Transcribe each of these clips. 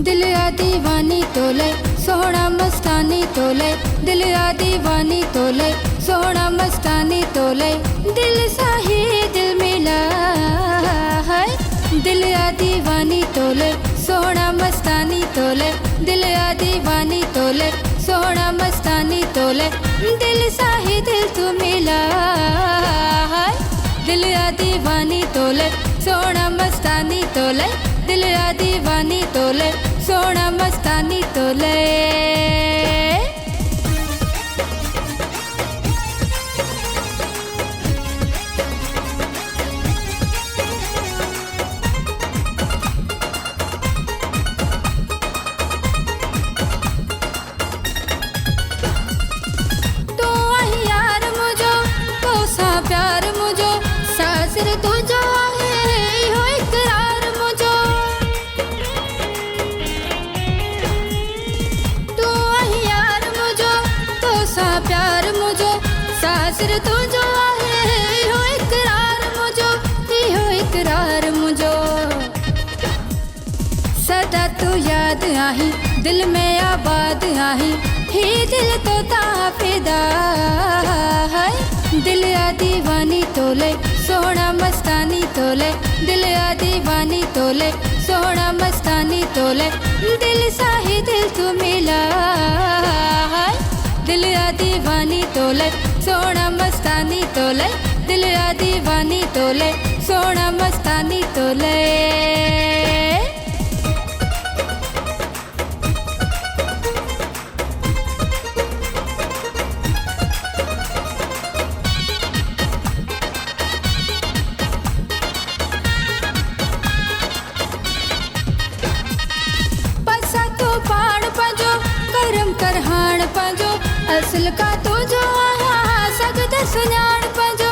दिल आ दीवानी तोले सोहना मस्तानी तोले, दिल आ दीवानी तोले सोहना मस्तानी तोले, दिल साही दिल मिला है। दिल आ दीवानी तोले सोहना मस्तानी तोले, दिल आ दीवानी तोले सोहना मस्तानी तोले, दिल साही दिल तू मिला है। दिल आ दीवानी तोले सोहना मस्तानी तोले, दिल आ दीवानी तोले सोहना मस्तानी तोले। तू आही यार मुझो तो सा प्यार मुझो, सासर तुझो है हो इकरार मुझो। तू आही यार मुझो तो सा प्यार मुझो, सासर तुझो है हो इकरार मुझो, हो इकरार मुझो। सदा तू याद आही दिल में आबाद आही, ही दिल तो ताफिदा है। दिल आ दीवानी तोले सोहना मस्तानी तोले, दिल आ दीवानी तोले सोहना मस्तानी तोले, दिल साही दिल तू मिला है। दिल आ दीवानी तोले सोहना मस्तानी तोले, दिल आ दीवानी तोले सोहना मस्तानी तोले। पाण पंजो करम करहाण पंजो, असल का तो जो आहा सगद सुञाण पंजो।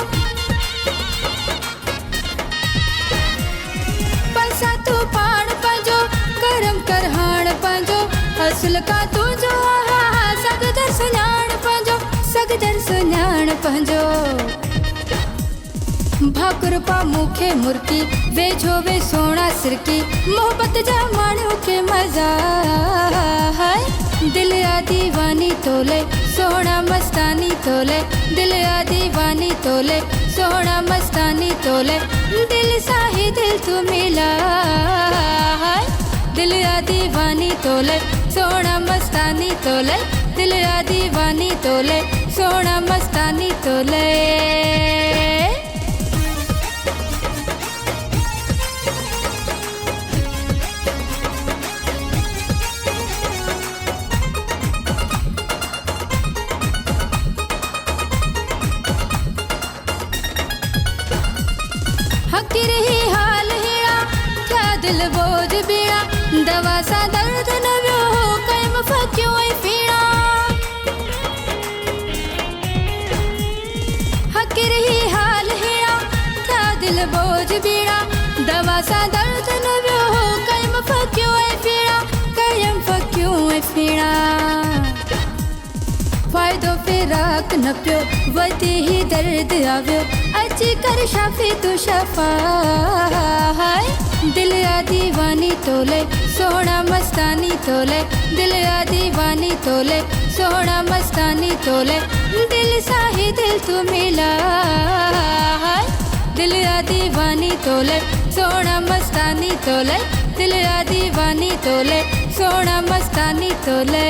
पैसा तो पाण पंजो करम करहाण पंजो, असल का तो जो आहा सगद सुञाण पंजो, सगद सुञाण पंजो। भाकुर पा मुखे मुर्की वेझो वे सोना सिरकी, मोहब्बत जा माण्यो के मजा है। दिल आ दीवानी तोले सोहना मस्तानी तोले, दिल आ दीवानी तोले सोहना मस्तानी तोले, दिल साही दिल तू मिला है। दिल आ दीवानी तोले सोहना मस्तानी तोले, दिल आ दीवानी तोले सोहना मस्तानी तोले। हकी रही हाल हीड़ा क्या दिल बोझ बीड़ा, दवा सा दर्द न व्यो हो कैम फक्यों ऐ पीड़ा। हकी रही हाल हीड़ा क्या दिल बोझ बीड़ा, दवा सा दर्द न व्यो हो कैम फक्यों ऐ पीड़ा, कैम फक्यों ऐ पीड़ा। फायदो फिराक न पियो वती ही दर्द आव्यो, अची कर शाफी तू शफा है। दिल आ दीवानी तोले सोहना मस्तानी तोले, दिल आ दीवानी तोले सोहना मस्तानी तोले, दिल साही दिल तू मिला है। दिल आ दीवानी तोले सोहना मस्तानी तोले, दिल आ दीवानी तोले सोहना मस्तानी तोले।